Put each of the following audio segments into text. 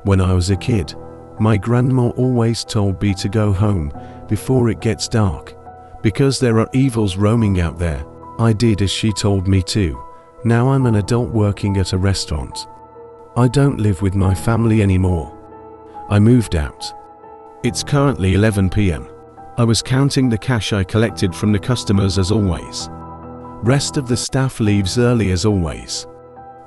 When I was a kid, my grandma always told me to go home before it gets dark, because there are evils roaming out there. I did as she told me to. Now I'm an adult working at a restaurant. I don't live with my family anymore. I moved out. It's currently 11 p.m. I was counting the cash I collected from the customers as always. Rest of the staff leaves early as always.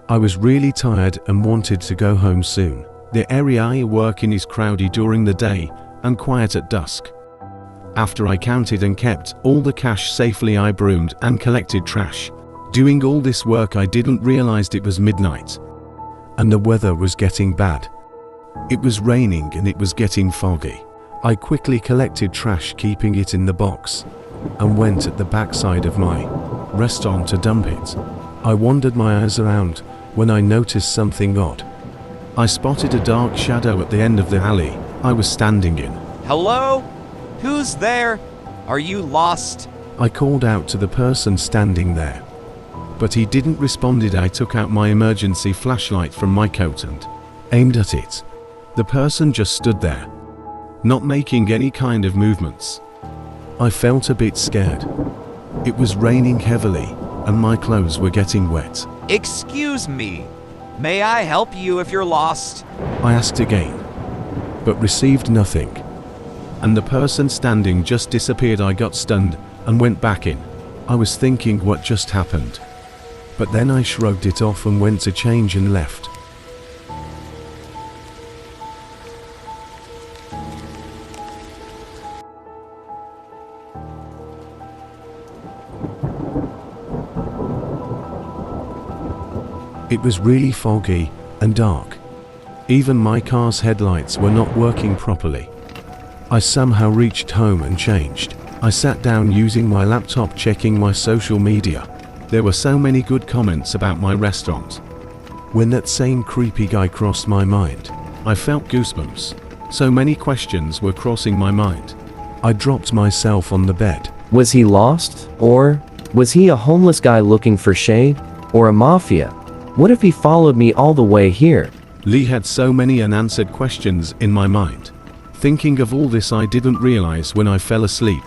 I was really tired and wanted to go home soon. The area I work in is crowded during the day and quiet at dusk. After I counted and kept all the cash safely, I broomed and collected trash. Doing all this work, I didn't realize it was midnight and the weather was getting bad. It was raining and it was getting foggy. I quickly collected trash, keeping it in the box, and went at the backside of my restaurant to dump it. I wandered my eyes around when I noticed something odd. I spotted a dark shadow at the end of the alley I was standing in. Hello? Who's there? Are you lost? I called out to the person standing there, but he didn't respond. I took out my emergency flashlight from my coat and aimed at it. The person just stood there, not making any kind of movements. I felt a bit scared. It was raining heavily and my clothes were getting wet. Excuse me. May I help you if you're lost? I asked again, but received nothing, and the person standing just disappeared. I got stunned and went back in. I was thinking what just happened, but then I shrugged it off and went to change and left. It was really foggy and dark. Even my car's headlights were not working properly. I somehow reached home and changed. I sat down using my laptop, checking my social media. There were so many good comments about my restaurant. When that same creepy guy crossed my mind, I felt goosebumps. So many questions were crossing my mind. I dropped myself on the bed. Was he lost? Or was he a homeless guy looking for shade? Or a mafia? What if he followed me all the way here? Lee had so many unanswered questions in my mind. Thinking of all this, I didn't realize when I fell asleep.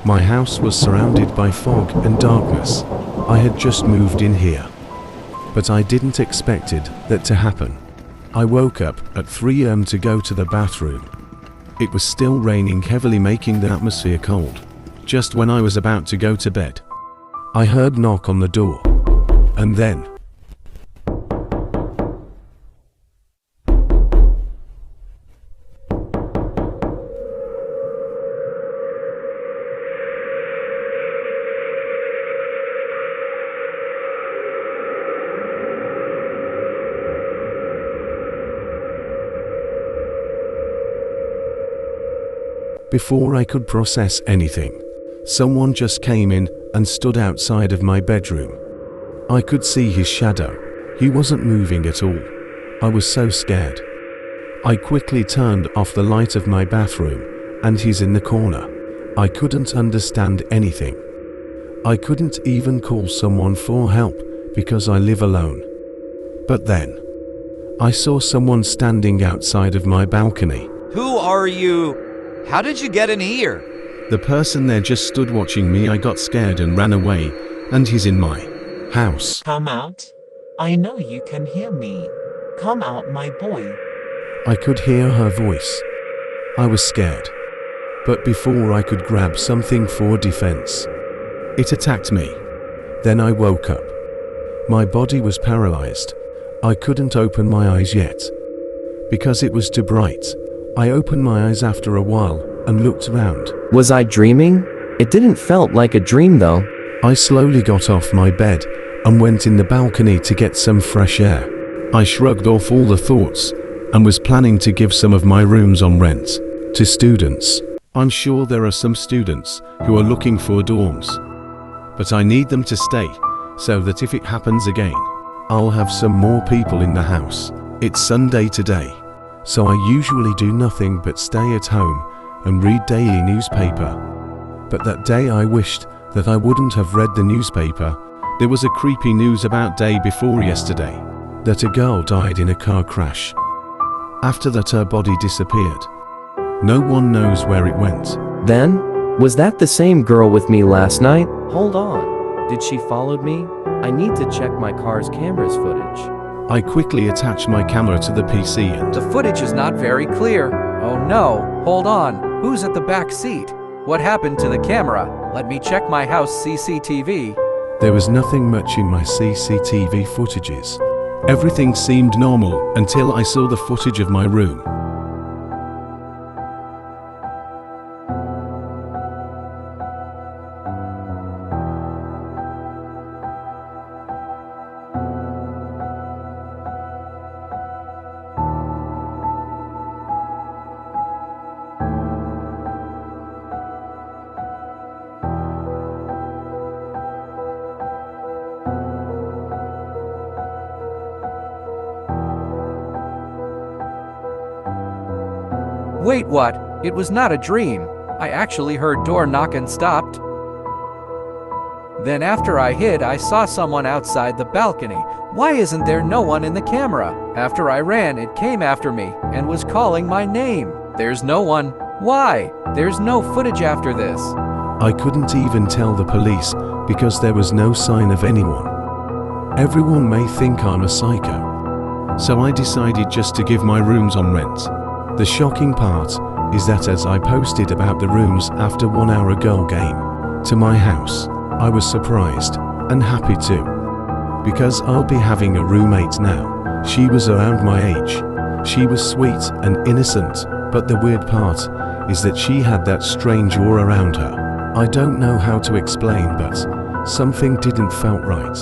My house was surrounded by fog and darkness. I had just moved in here, but I didn't expect that to happen. I woke up at 3 a.m. to go to the bathroom. It was still raining heavily, making the atmosphere cold. Just when I was about to go to bed, I heard a knock on the door. And then before I could process anything, someone just came in and stood outside of my bedroom. I could see his shadow. He wasn't moving at all. I was so scared. I quickly turned off the light of my bathroom, and he's in the corner. I couldn't understand anything. I couldn't even call someone for help because I live alone. But then I saw someone standing outside of my balcony. Who are you? How did you get in here? The person there just stood watching me. I got scared and ran away, and he's in my house. Come out. I know you can hear me. Come out, my boy. I could hear her voice. I was scared, but before I could grab something for defense, it attacked me. Then I woke up. My body was paralyzed. I couldn't open my eyes yet because it was too bright. I opened my eyes after a while and looked around. Was I dreaming? It didn't felt like a dream though. I slowly got off my bed and went in the balcony to get some fresh air. I shrugged off all the thoughts and was planning to give some of my rooms on rent to students. I'm sure there are some students who are looking for dorms, but I need them to stay so that if it happens again, I'll have some more people in the house. It's Sunday today, so I usually do nothing but stay at home and read daily newspaper. But that day I wished that I wouldn't have read the newspaper. There was a creepy news about day before yesterday. that a girl died in a car crash. After that, her body disappeared. No one knows where it went. Then, was that the same girl with me last night? Hold on. Did she follow me? I need to check my car's camera's footage. I quickly attached my camera to the PC and The footage is not very clear. Oh no, hold on. Who's at the back seat? What happened to the camera? Let me check my house CCTV. there was nothing much in my CCTV footages. Everything seemed normal until I saw the footage of my room. Wait, what? It was not a dream. I actually heard door knock and stopped. Then after I hid, I saw someone outside the balcony. Why isn't there no one in the camera? After I ran, it came after me and was calling my name. There's no one. Why? There's no footage after this. I couldn't even tell the police because there was no sign of anyone. Everyone may think I'm a psycho. So I decided just to give my rooms on rent. The shocking part is that as I posted about the rooms after 1 hour girl came to my house, I was surprised and happy too. Because I'll be having a roommate now. She was around my age. She was sweet and innocent, but the weird part is that she had that strange aura around her. I don't know how to explain, but something didn't felt right.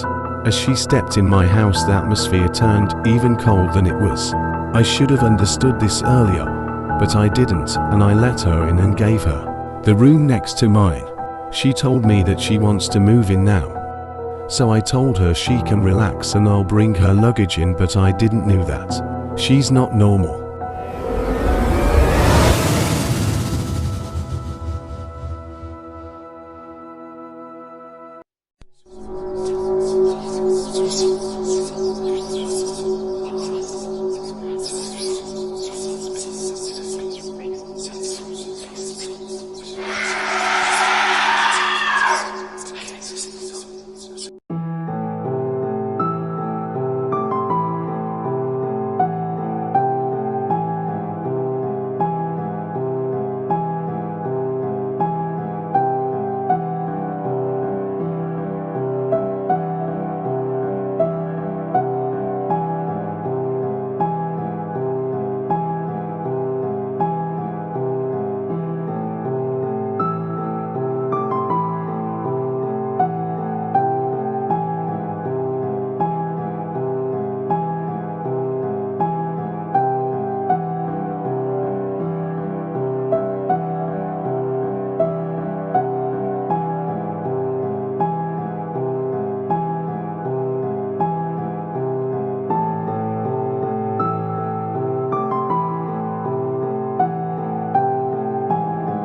As she stepped in my house, the atmosphere turned even cold than it was. I should have understood this earlier, but I didn't, and I let her in and gave her the room next to mine. She told me that she wants to move in now. So I told her she can relax and I'll bring her luggage in, but I didn't know that she's not normal.